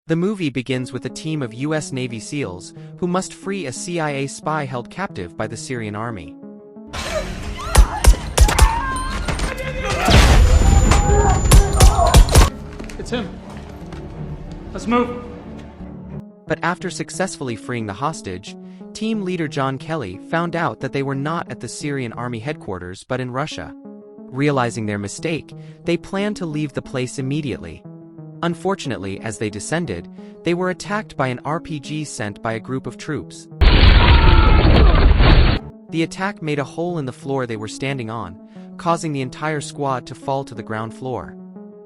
The movie begins with a team of U.S. Navy SEALs who must free a CIA spy held captive by the Syrian army. It's him. Let's move. But after successfully freeing the hostage, team leader John Kelly found out that they were not at the Syrian army headquarters but in Russia. Realizing their mistake, they planned to leave the place immediately. Unfortunately, as they descended, they were attacked by an RPG sent by a group of troops. The attack made a hole in the floor they were standing on, causing the entire squad to fall to the ground floor.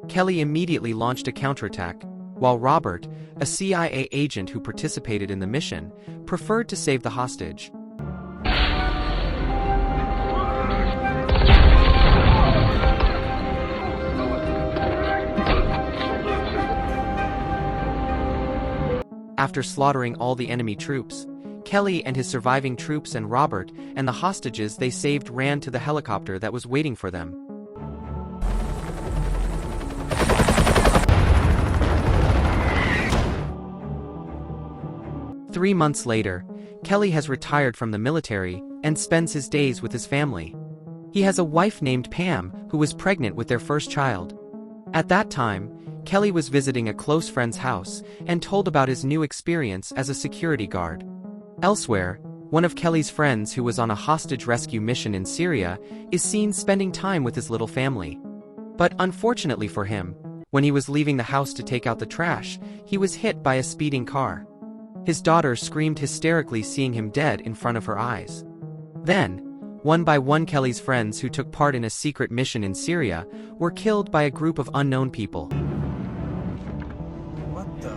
Kelly immediately launched a counterattack, while Robert, a CIA agent who participated in the mission, preferred to save the hostage. After slaughtering all the enemy troops, Kelly and his surviving troops and Robert and the hostages they saved ran to the helicopter that was waiting for them. Three months later, Kelly has retired from the military and spends his days with his family. He has a wife named Pam who was pregnant with their first child. At that time, Kelly was visiting a close friend's house and told about his new experience as a security guard. Elsewhere, one of Kelly's friends who was on a hostage rescue mission in Syria is seen spending time with his little family. But unfortunately for him, when he was leaving the house to take out the trash, he was hit by a speeding car. His daughter screamed hysterically, seeing him dead in front of her eyes. Then, one by one, Kelly's friends who took part in a secret mission in Syria were killed by a group of unknown people. What the?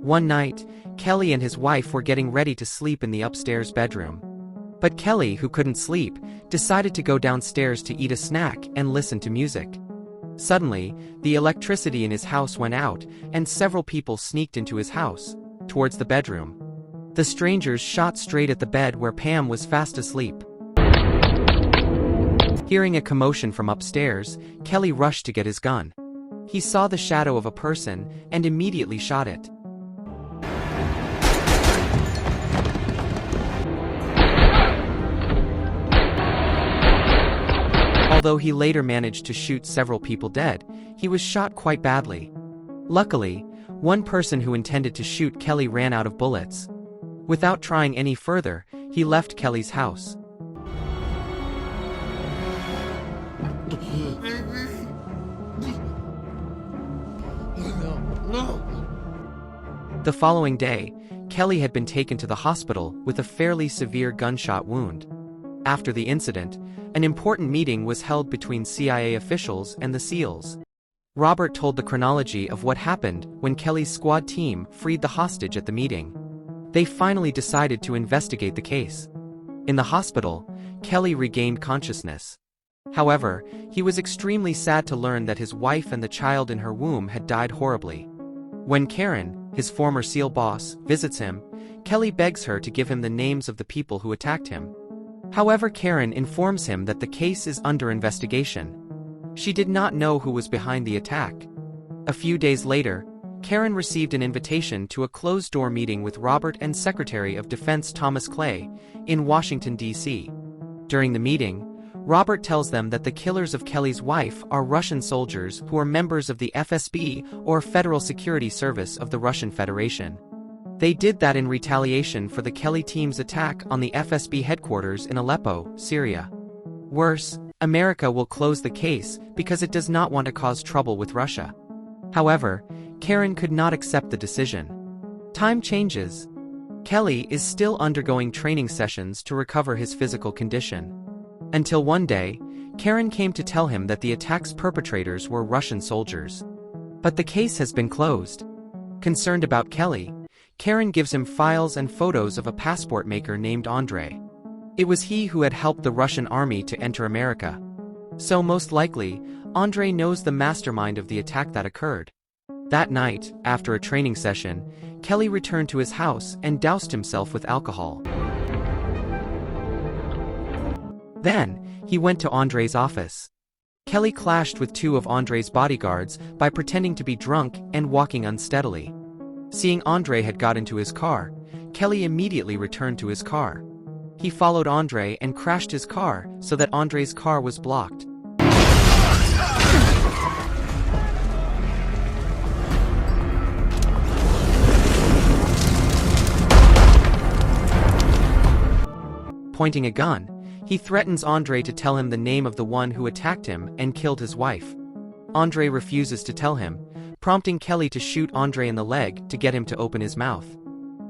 One night, Kelly and his wife were getting ready to sleep in the upstairs bedroom. But Kelly, who couldn't sleep, decided to go downstairs to eat a snack and listen to music. Suddenly, the electricity in his house went out, and several people sneaked into his house, towards the bedroom. The strangers shot straight at the bed where Pam was fast asleep. Hearing a commotion from upstairs, Kelly rushed to get his gun. He saw the shadow of a person and immediately shot it. Although he later managed to shoot several people dead, he was shot quite badly. Luckily, one person who intended to shoot Kelly ran out of bullets. Without trying any further, he left Kelly's house. The following day, Kelly had been taken to the hospital with a fairly severe gunshot wound. After the incident, an important meeting was held between CIA officials and the SEALs. Robert told the chronology of what happened when Kelly's squad team freed the hostage at the meeting. They finally decided to investigate the case. In the hospital, Kelly regained consciousness. However, he was extremely sad to learn that his wife and the child in her womb had died horribly. When Karen, his former SEAL boss, visits him, Kelly begs her to give him the names of the people who attacked him. However, Karen informs him that the case is under investigation. She did not know who was behind the attack. A few days later, Karen received an invitation to a closed-door meeting with Robert and Secretary of Defense Thomas Clay in Washington, D.C. During the meeting, Robert tells them that the killers of Kelly's wife are Russian soldiers who are members of the FSB or Federal Security Service of the Russian Federation. They did that in retaliation for the Kelly team's attack on the FSB headquarters in Aleppo, Syria. Worse, America will close the case because it does not want to cause trouble with Russia. However, Karen could not accept the decision. Time changes. Kelly is still undergoing training sessions to recover his physical condition. Until one day, Karen came to tell him that the attack's perpetrators were Russian soldiers. But the case has been closed. Concerned about Kelly, Karen gives him files and photos of a passport maker named Andrei. It was he who had helped the Russian army to enter America. So most likely, Andrei knows the mastermind of the attack that occurred. That night, after a training session, Kelly returned to his house and doused himself with alcohol. Then, he went to Andrei's office. Kelly clashed with two of Andre's bodyguards by pretending to be drunk and walking unsteadily. Seeing Andre had got into his car, Kelly immediately returned to his car. He followed Andre and crashed his car so that Andre's car was blocked. Pointing a gun, he threatens Andre to tell him the name of the one who attacked him and killed his wife. Andre refuses to tell him, prompting Kelly to shoot Andre in the leg to get him to open his mouth.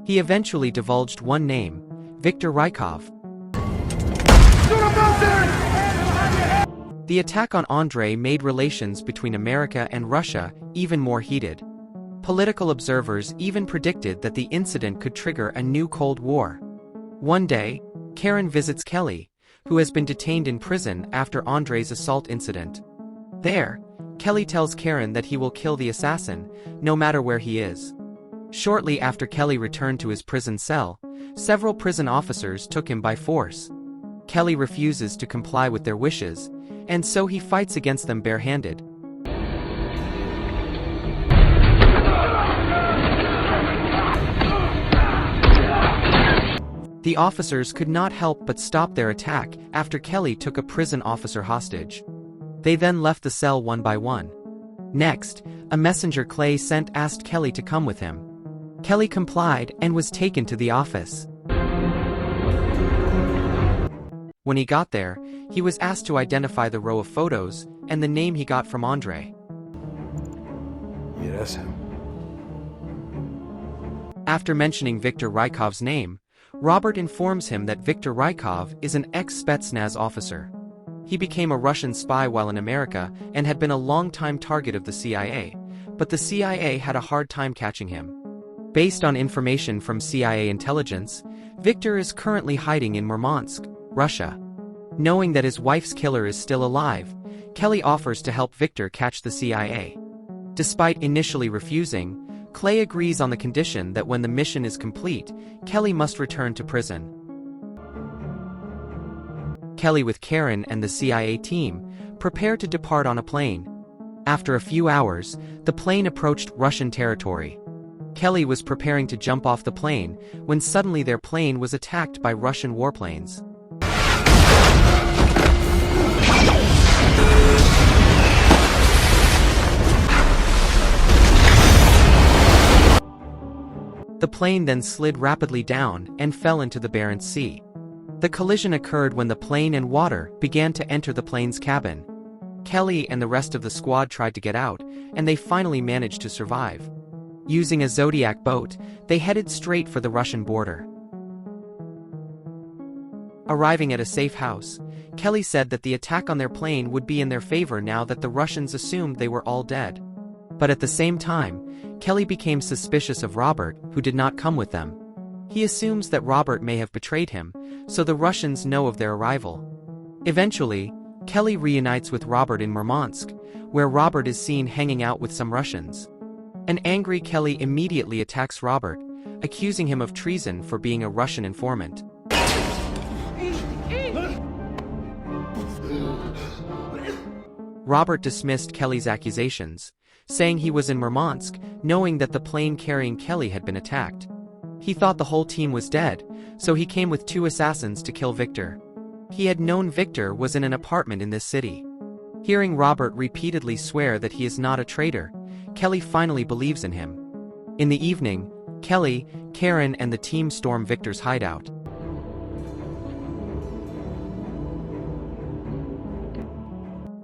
He eventually divulged one name, Viktor Rykov. The attack on Andre made relations between America and Russia even more heated. Political observers even predicted that the incident could trigger a new Cold War. One day, Karen visits Kelly, who has been detained in prison after Andre's assault incident. There, Kelly tells Karen that he will kill the assassin, no matter where he is. Shortly after Kelly returned to his prison cell, several prison officers took him by force. Kelly refuses to comply with their wishes, and so he fights against them barehanded. The officers could not help but stop their attack after Kelly took a prison officer hostage. They then left the cell one by one. Next, a messenger Clay sent asked Kelly to come with him. Kelly complied and was taken to the office. When he got there, he was asked to identify the row of photos and the name he got from Andre. Yeah, that's him. After mentioning Viktor Rykov's name, Robert informs him that Viktor Rykov is an ex-Spetsnaz officer. He became a Russian spy while in America and had been a long-time target of the CIA, but the CIA had a hard time catching him. Based on information from CIA intelligence, Viktor is currently hiding in Murmansk, Russia. Knowing that his wife's killer is still alive, Kelly offers to help Viktor catch the CIA. Despite initially refusing, Clay agrees on the condition that when the mission is complete, Kelly must return to prison. Kelly with Karen and the CIA team prepare to depart on a plane. After a few hours, the plane approached Russian territory. Kelly was preparing to jump off the plane when suddenly their plane was attacked by Russian warplanes. The plane then slid rapidly down and fell into the Barents Sea. The collision occurred when the plane and water began to enter the plane's cabin. Kelly and the rest of the squad tried to get out, and they finally managed to survive. Using a Zodiac boat, they headed straight for the Russian border. Arriving at a safe house, Kelly said that the attack on their plane would be in their favor now that the Russians assumed they were all dead. But at the same time, Kelly became suspicious of Robert, who did not come with them. He assumes that Robert may have betrayed him, so the Russians know of their arrival. Eventually, Kelly reunites with Robert in Murmansk, where Robert is seen hanging out with some Russians. An angry Kelly immediately attacks Robert, accusing him of treason for being a Russian informant. Robert dismissed Kelly's accusations, saying he was in Murmansk, knowing that the plane carrying Kelly had been attacked. He thought the whole team was dead, so he came with two assassins to kill Viktor. He had known Viktor was in an apartment in this city. Hearing Robert repeatedly swear that he is not a traitor, Kelly finally believes in him. In the evening, Kelly, Karen and the team storm Viktor's hideout.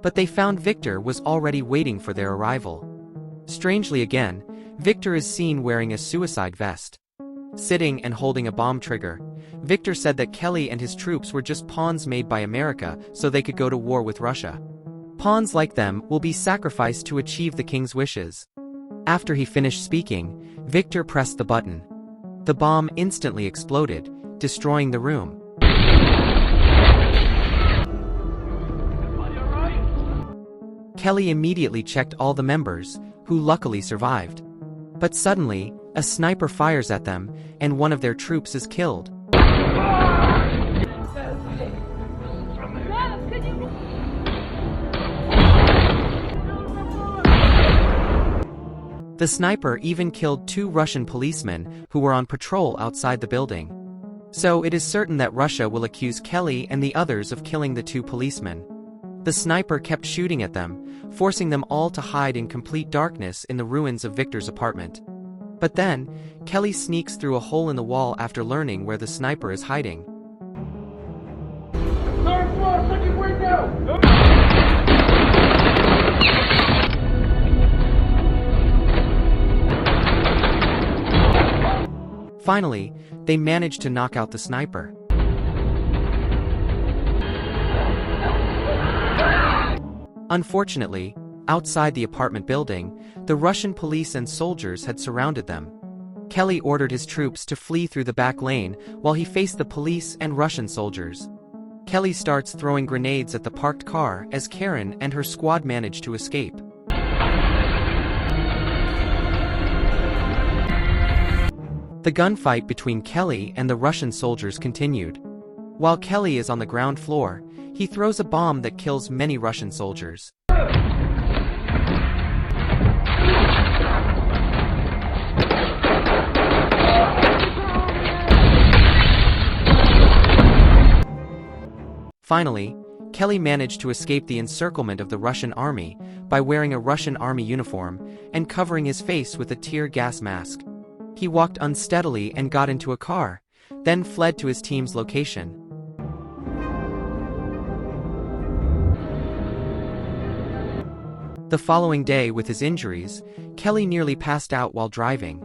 But they found Viktor was already waiting for their arrival. Strangely again, Viktor is seen wearing a suicide vest. Sitting and holding a bomb trigger, Viktor said that Kelly and his troops were just pawns made by America so they could go to war with Russia. Pawns like them will be sacrificed to achieve the king's wishes. After he finished speaking, Viktor pressed the button. The bomb instantly exploded, destroying the room. Kelly immediately checked all the members, who luckily survived. But suddenly, a sniper fires at them, and one of their troops is killed. The sniper even killed 2 Russian policemen who were on patrol outside the building. So it is certain that Russia will accuse Kelly and the others of killing the 2 policemen. The sniper kept shooting at them, forcing them all to hide in complete darkness in the ruins of Victor's apartment. But then, Kelly sneaks through a hole in the wall after learning where the sniper is hiding. Third floor, second window! Finally, they manage to knock out the sniper. Unfortunately, outside the apartment building, the Russian police and soldiers had surrounded them. Kelly ordered his troops to flee through the back lane while he faced the police and Russian soldiers. Kelly starts throwing grenades at the parked car as Karen and her squad manage to escape. The gunfight between Kelly and the Russian soldiers continued. While Kelly is on the ground floor, he throws a bomb that kills many Russian soldiers. Finally, Kelly managed to escape the encirclement of the Russian army by wearing a Russian army uniform and covering his face with a tear gas mask. He walked unsteadily and got into a car, then fled to his team's location. The following day, with his injuries, Kelly nearly passed out while driving.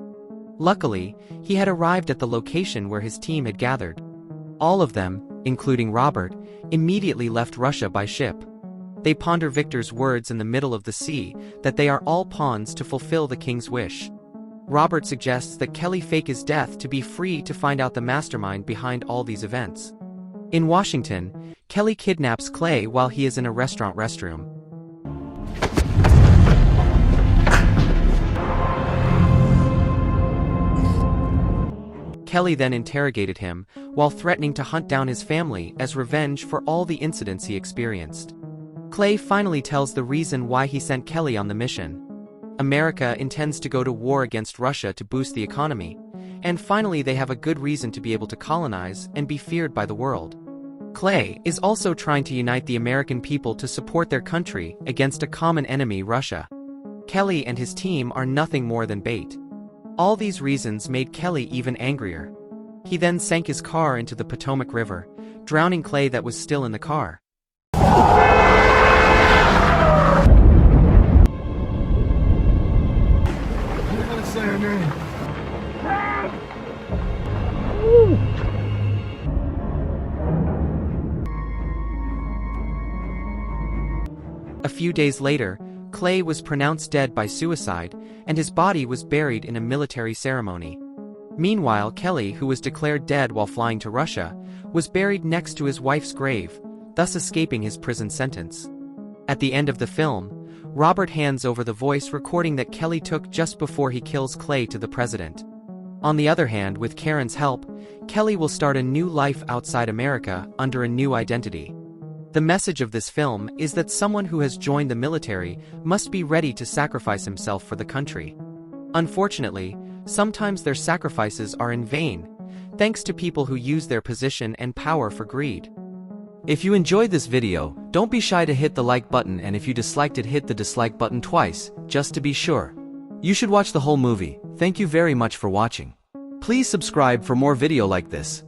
Luckily, he had arrived at the location where his team had gathered. All of them, including Robert, immediately left Russia by ship. They ponder Victor's words in the middle of the sea that they are all pawns to fulfill the king's wish. Robert suggests that Kelly fake his death to be free to find out the mastermind behind all these events. In Washington, Kelly kidnaps Clay while he is in a restaurant restroom. Kelly then interrogated him, while threatening to hunt down his family as revenge for all the incidents he experienced. Clay finally tells the reason why he sent Kelly on the mission. America intends to go to war against Russia to boost the economy, and finally they have a good reason to be able to colonize and be feared by the world. Clay is also trying to unite the American people to support their country against a common enemy, Russia. Kelly and his team are nothing more than bait. All these reasons made Kelly even angrier. He then sank his car into the Potomac River, drowning Clay that was still in the car. A few days later, Clay was pronounced dead by suicide, and his body was buried in a military ceremony. Meanwhile, Kelly, who was declared dead while flying to Russia, was buried next to his wife's grave, thus escaping his prison sentence. At the end of the film, Robert hands over the voice recording that Kelly took just before he kills Clay to the president. On the other hand, with Karen's help, Kelly will start a new life outside America under a new identity. The message of this film is that someone who has joined the military must be ready to sacrifice himself for the country. Unfortunately, sometimes their sacrifices are in vain, thanks to people who use their position and power for greed. If you enjoyed this video, don't be shy to hit the like button, and if you disliked it, hit the dislike button twice, just to be sure. You should watch the whole movie. Thank you very much for watching. Please subscribe for more video like this.